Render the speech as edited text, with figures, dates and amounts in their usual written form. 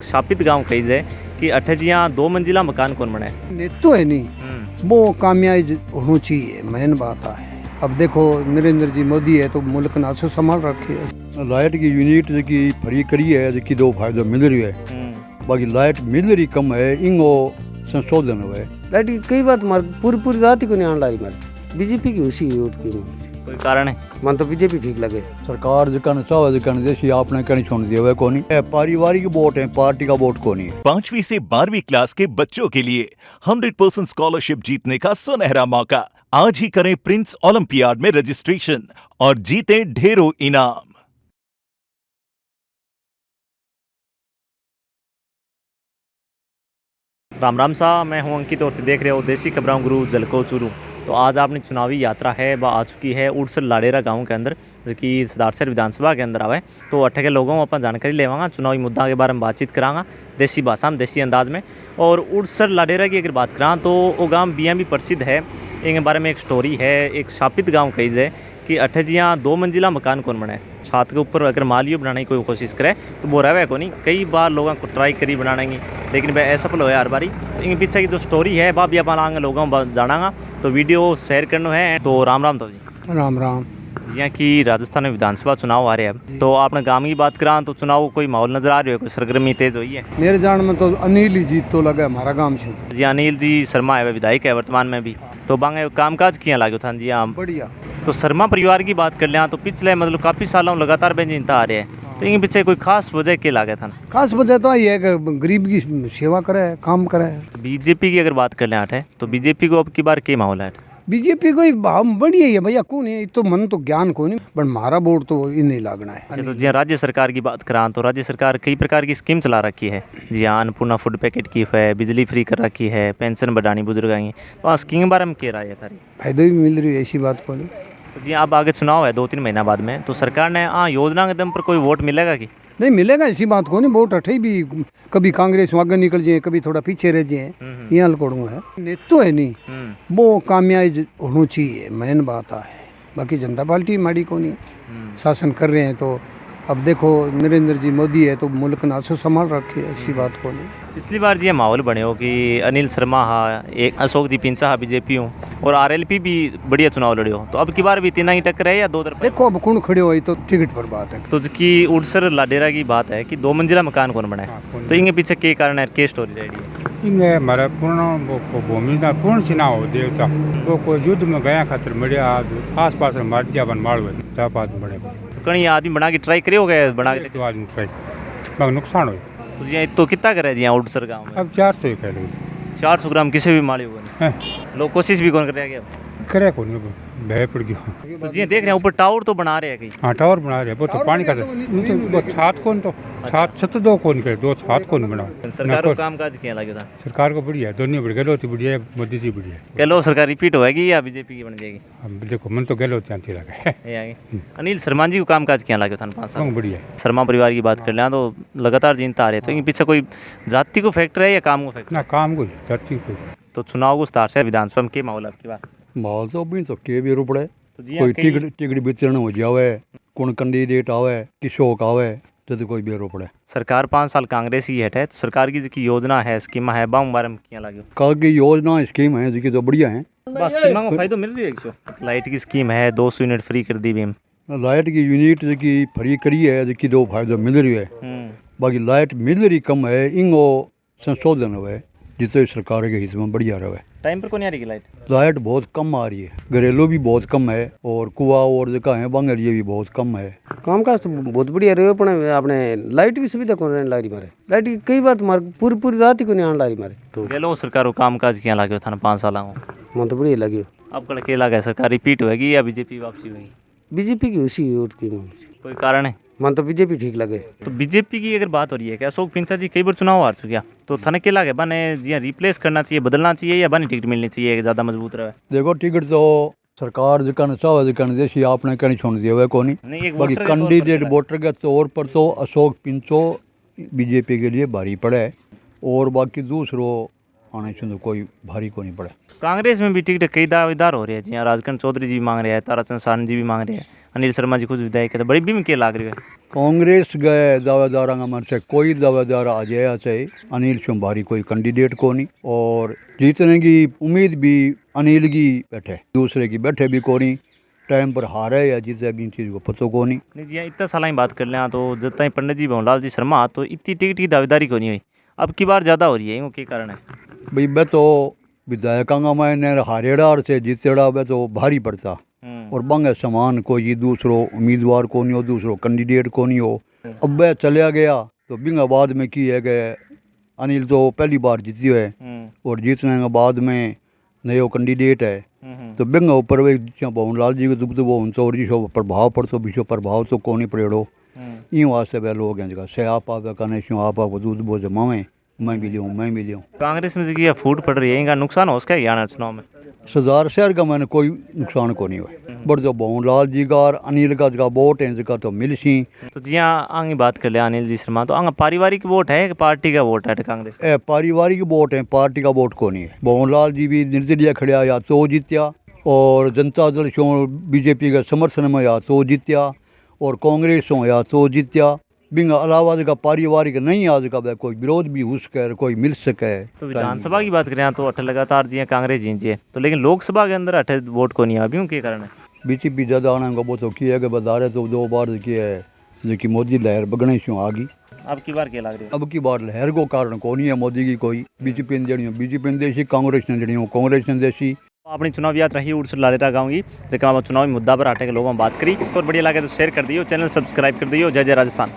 शापित गांव कही जाए कि अठे जिया 2 मंजिला मकान कौन बने नेतो है नहीं वो कामयाब होना चाहिए मेन बात है। अब देखो नरेंद्र जी मोदी है तो मुल्क ने अच्छो संभाल रखे है। लाइट की यूनिट जी फ्री करी है जी दो फायदा मिल रही है। बाकी लाइट मिल रही कम है इंगो संशोधन हुए लाइट की कई बात मार पूरी रात ही को नहीं आने लाई मार बीजेपी की उसी वोट की कोई कारण है मन तो बीजेपी ठीक लगे। सरकार जकन चाहे जकन देसी आपने कहीं छोड़ दिया हुआ कोनी पारिवारिक वोट है पार्टी का वोट कोनी है। 5वीं से 12वीं क्लास के बच्चों के लिए 100% स्कॉलरशिप जीतने का सुनहरा मौका। आज ही करें प्रिंस ओलंपियाड में रजिस्ट्रेशन और जीते ढेरों इनाम। राम राम सा, मैं हूं अंकित और देख रहे हो देसी खबरों गुरु जलको चुरू। तो आज आपने चुनावी यात्रा है वह आ चुकी है उड़सर लाडेरा गांव के अंदर जो कि सदारसर विधानसभा के अंदर आवे। तो अठे के लोगों अपन जानकारी लेवांगा, चुनावी मुद्दा के बारे में बातचीत करांगा देसी भाषा में देसी अंदाज में। और उड़सर लाडेरा की अगर बात करा तो वो गाँव बिया भी प्रसिद्ध है। इनके बारे में एक स्टोरी है, एक शापित गाँव कही जाए कि अठे जिया 2 मंजिला मकान कौन बने। छत के ऊपर अगर मालियो बनाने की कोई कोशिश करे तो वो रहे को नहीं। कई बार लोगों को ट्राई करी बनाने की लेकिन वह असफल होया हर बारी। तो इनके पीछे की जो स्टोरी है वह भी अपन आगे लोगों जानागा। तो वीडियो शेयर करना है। तो राम राम तो जी। राम राम। जियाँ कि राजस्थान में विधानसभा चुनाव आ रहे हैं तो आपने गाँव की बात करा तो चुनाव कोई माहौल नजर आ रही है, कोई सरगर्मी तेज हुई है? मेरे जान में तो अनिल ही जीत तो लगा हमारा गांव से। जी अनिल जी शर्मा है विधायक है वर्तमान में भी। तो बांगे कामकाज किया लागो था जी आम बढ़िया। तो शर्मा परिवार की बात कर लें तो पिछले मतलब काफ़ी सालों लगातार बेंचिंता आ रहे हैं। तो इनके पीछे कोई खास वजह के लागे था? खास वजह तो ये है कि गरीब की सेवा करे काम करे। तो बीजेपी की अगर बात कर लें आठे तो बीजेपी को अब की बार के माहौल है? बीजेपी को भाव बढ़िया ही है भैया, कौन है तो मन तो ज्ञान को नहीं पर मारा वोट तो इन नहीं लागना है। तो जी राज्य सरकार की बात करा तो राज्य सरकार कई प्रकार की स्कीम चला रखी है। जी हाँ, अन्नपूर्णा फूड पैकेट की है, बिजली फ्री कर रखी है, पेंशन बढ़ानी बुजुर्ग की। तो स्कीम के बारे में क्या राय है थारी? फायदा भी मिल रही है ऐसी बात को नहीं। तो जी अब आगे चुनाव है 2-3 महीना बाद में, तो सरकार ने योजना के दम पर कोई वोट मिलेगा कि नहीं मिलेगा ऐसी बात को नहीं। वोट अठे भी कभी कांग्रेस आगे निकल जाए कभी थोड़ा पीछे रह जाए यहाँ लकोड़ूंगा है। नेतो है नहीं वो कामयाब होना चाहिए मेन बात है। बाकी जनता पार्टी माड़ी को नहीं शासन कर रहे हैं। तो अब देखो नरेंद्र जी मोदी है तो मुल्क ने अच्छो संभाल रखे है, ऐसी बात को नहीं। पिछली बार जी माहौल बने हो कि अनिल शर्मा हा, एक अशोक जी पिंचा हा बीजेपी हूँ और आरएलपी भी बढ़िया चुनाव लड़े हो। तो अब की बार भी तीन ही टक्कर है या 2 तरफ? देखो अब कौन खड़े हो तो टिकट पर बात है। तो की उड़सर लाडेरा की बात है कि 2 मंजिला मकान कौन बना है। तो इनके पीछे के कारण है, के स्टोरी रेडी है? ಹಿಂಗೆ ಮರ ಪೂರ್ಣ ಭೂಮಿನ ಪೂರ್ಣ ನಾವು ದೇವತಾ को युद्ध में गया खातिर मरिया आस पास मर जा बन मारवे चापात बड़े तो कहीं आदमी बना के ट्राई करे हो गए बना के तो आदमी ट्राई मगर नुकसान हो तो जी तो कितना करे जी उड़सर गाँव में? अब 400 कह रहे 400 ग्राम किसी भी माली होगा हैं लोग कोशिश भी कौन कर रहे हैं? करे को नहीं भय पड़ गया। तो जी देख रहे हैं ऊपर टावर तो बना रहे हैं कहीं। हाँ टावर बना रहे वो तो पानी का नीचे वो छत कौन तो छत दो कौन करे दो छत कौन बना। सरकार को कामकाज किया लगे था? सरकार को बढ़िया दोनों बढ़िया गहलोत बढ़िया मोदी जी बढ़िया। गहलोत सरकार रिपीट होगी या बीजेपी की बन जाएगी? अब देखो मन तो गहलोत चाहती लगा। अनिल शर्मा जी को कामकाज किया लगे था 5 साल बढ़िया। शर्मा परिवार की बात कर लें तो लगातार जीतता आ रहे। तो इनके पीछे कोई जाति को फैक्टर है या काम को फैक्टर? ना काम को जाति को। तो चुनाव को स्टार्ट है विधानसभा में के माहौल आपकी बात? माहौल तो अभी तो के भी रुपड़े तो जी कोई टिकट वितरण हो जावे कौन कैंडिडेट आवे किशोक आवे तो कोई भी रुपड़े। सरकार 5 साल कांग्रेस की हेठ है तो सरकार की जो योजना है स्कीम है बाम बारे में क्या लगे? कल की योजना स्कीम है जी तो बढ़िया है। बस स्कीम को फायदा मिल रही है 100 लाइट की स्कीम है 200 यूनिट फ्री कर दी बीम। लाइट की यूनिट जी फ्री करी है जी दो फायदा मिल रही है। बाकी लाइट मिल रही कम है इंगो संशोधन हुए जिससे सरकार के हिस्से में बढ़िया रहे। टाइम पर कौन आ रही लाइट? लाइट बहुत कम आ रही है, घरेलू भी बहुत कम है और कुआ और जगह है बांगर ये भी बहुत कम है। काम काज तो बहुत बढ़िया रहे पण आपने लाइट की सुविधा कौन रहने लारी मारे। लाइट की कई बार मार पूरी रात ही को नहीं आने लारी मारे। तो गहलोत सरकार को कामकाज किया लगे था 5 साल मन तो बढ़िया लगे। अब कल के लगा सरकार रिपीट होगी या बीजेपी वापसी होगी? बीजेपी की उसी वोट की कोई कारण है? मन तो बीजेपी ठीक लगे। तो बीजेपी की अगर बात हो रही है कि अशोक पिंचा जी कई बार चुनाव हार चुके तो थाने के लगे बने जी रिप्लेस करना चाहिए बदलना चाहिए या बनी टिकट मिलनी चाहिए ज़्यादा मजबूत रहे? देखो टिकट तो सरकार जकन चाहे जकन देसी आपने कहीं छोड़ दिया हुआ कोनी। बाकी कैंडिडेट वोटर के तौर पर तो अशोक पिंचो बीजेपी के लिए भारी पड़े और बाकी दूसरों आने से तो कोई भारी को नहीं पड़े। कांग्रेस में भी टिकट कई दावेदार हो रहे हैं जी राजकरण चौधरी जी भी मांग रहे हैं, ताराचंद सारन जी भी मांग रहे हैं। अनिल शर्मा जी खुद विधायक है तो बड़ी बीम के लाग रही है। कांग्रेस गए दावेदार मन से कोई दावेदार आज चाहिए अनिल शुंभारी कोई कैंडिडेट को नहीं और जीतने की उम्मीद भी अनिल की बैठे दूसरे की बैठे भी को नहीं टाइम पर हारे या जीते इन चीज़ को पता को नहीं जी इतना साल ही बात कर लें तो जब तक पंडित जी भवनलाल जी शर्मा तो इतनी टिकट की दावेदारी को नहीं हुई अब की बार ज़्यादा हो रही है, क्या कारण है? भाई मैं तो विधायकों में हारेड़ा से जीतेड़ा वे तो भारी पड़ता और बंगे समान कोई दूसरो उम्मीदवार को नहीं हो दूसरो कैंडिडेट को नहीं हो। अब वह चलिया गया तो बिंगा बाद में की है कि अनिल तो पहली बार जीती है और जीतने के बाद में नयो कैंडिडेट है तो बिंगा ऊपर वे भवनलाल जी को दुब तो जिसो प्रभाव पड़तो विशो प्रभाव तो को नहीं पड़ेड़ो इन वास्ते वे लोग हैं जगह से आप कने शो आप दूध बो जमावे मैं भी लियूँ। कांग्रेस में जी फूट पड़ रही है, इनका नुकसान हो सका क्या चुनाव में? सरदार शहर का मैंने कोई नुकसान को नहीं हुआ बट जो भवनलाल जी का और अनिल का जगह वोट है जगह तो मिल सी। तो जी हाँ आगे बात कर ले अनिल जी शर्मा तो आगे पारिवारिक वोट है कि पार्टी का वोट है कांग्रेस? पारिवारिक वोट है पार्टी का वोट को नहीं है। भवनलाल जी भी निर्दलीय खड़ा या तो जीत्या और जनता दल शो बीजेपी के समर्थन में या तो जीत्या और कांग्रेस हो या तो जीत्या बिंग अलावा जगह पारिवारिक नहीं आ जगह कोई विरोध भी हो सके कोई मिल सके। तो विधानसभा की बात करें तो अठ लगातार जी कांग्रेस जीती है तो लेकिन लोकसभा के अंदर अठ वोट को नहीं अभी के कारण है बीजेपी ज़्यादा आने का वो तो किया है कि बदारे तो 2 बार किया है लेकिन मोदी लहर बगने से आ गई। अब की बार क्या लग रही है? अब की बार लहर को कारण को नहीं है मोदी की कोई बीजेपी ने बीजेपी ने देसी कांग्रेस ने जड़ी कांग्रेस ने देसी। अपनी चुनाव यात्रा ही उड़सर लाड़ेरा गाँव की जगह चुनावी मुद्दा पर आटे के लोगों में बात करी और बढ़िया लगे तो शेयर कर दियो चैनल सब्सक्राइब कर दियो। जय जय राजस्थान।